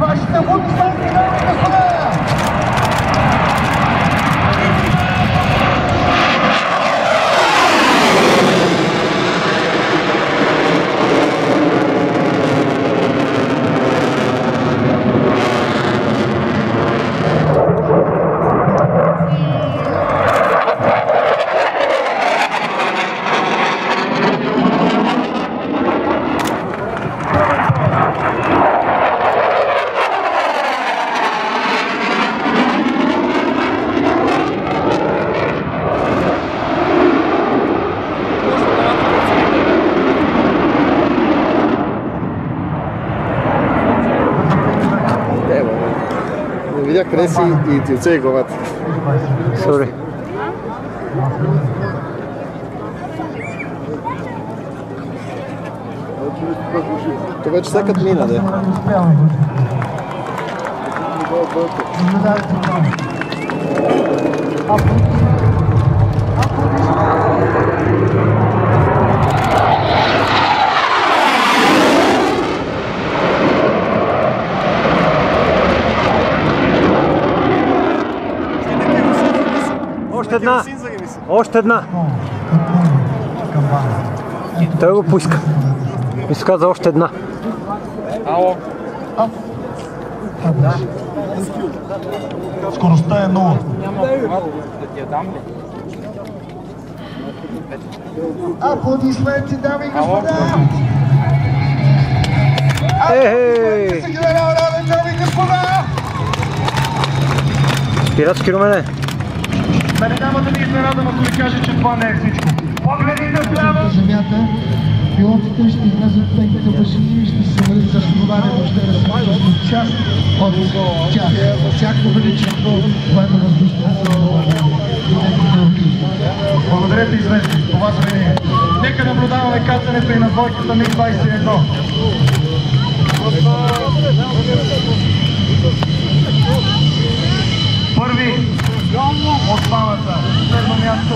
вашите аплодисменти, дами и господа! Видях къде си и ти оцели главата. Сори. То вече всякът мина, да. Още една! Още една! Той го поиска. Ми се каза още една. Ало. Скоростта е 0. Аплодисменти, дами и господа! Аплодисменти за генерал Радев, дами и господа! Пиратски румене. Мене няма да ви изненадам, ако ви кажа, че това не е всичко. Погледните вляво! Земята, пилотите ще излезат от техните машини и ще се съберат с разподаден въобще да се чувстват част от тях. Всяко величество, което въздушно благодарете известни, това зрение. Нека наблюдаваме кацането и на двойката МиГ-21. Първи от двамата, следно място,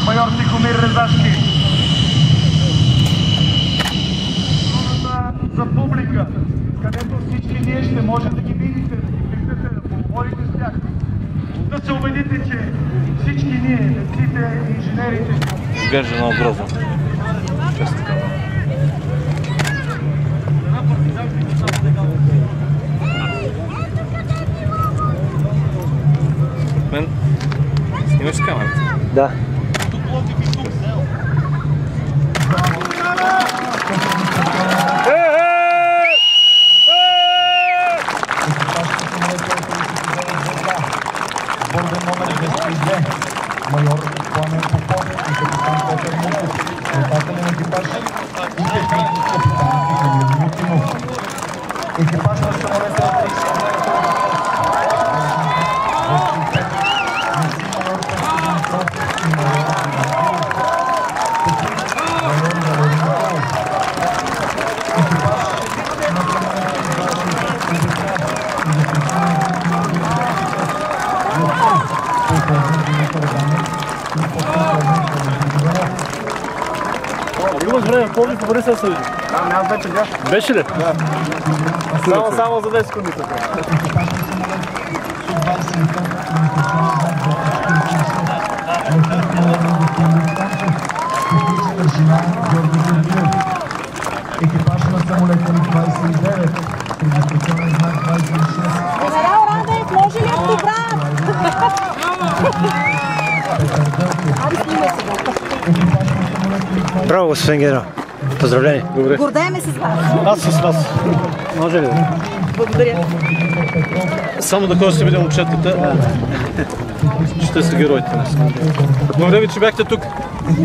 майор Тихомир Резашки. За публика, където всички ние ще може да ги видите, да поговорите с тях, да се убедите, че всички ние, деците, инженерите... Изглежда много грозно. Честно така. Мен, снимаш с камерата? Да. Борден номер 202, майор Пламен Попов и капитан Петър Мутов, летателен екипаж и техник капитан Тихомир Мутинов. Екипаж на самолета 37 Имаш време, помни по Бориса се види. Аз вече бях. Беше ли? Да. Само за 10 секунди. Екипаж на самолета МиГ-29, регистрационен знак 26. Генерал Радев, може ли автограф? Браво, господин генерал. Поздравление. Добре. Гордееме се с вас. Аз с вас. Може ли? Благодаря. Само да ходя си видя момчетката. Ще са героите. Благодаря ви, че бяхте тук.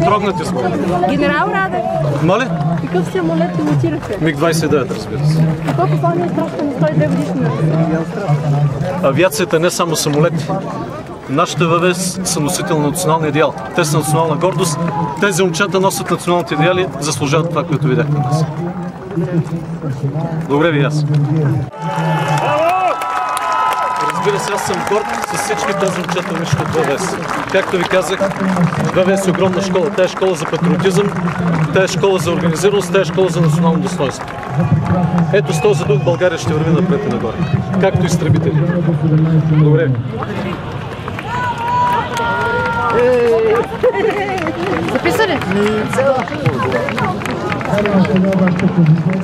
Трогнати сме. Генерал Радев, Моля? какъв самолет пилотирахте? МиГ-29, разбира се. Какво послание изпращате на 102 годишнина? Авиацията е не само самолети. Нашите ВВС са носител на националния идеал. Те са национална гордост. Тези момчета носят националните идеали, заслужават това, което видяхте днес. Добре ви аз. разбира се, аз съм горд с всички тези момчета вършат от ВВС. Както ви казах, ВВС е огромна школа. Тя е школа за патриотизъм, тя е школа за организираност, тя е школа за национално достоинство. Ето с този дух България ще върви напред и нагоре, както и изтребители. Добре. Записали? Вашата позиция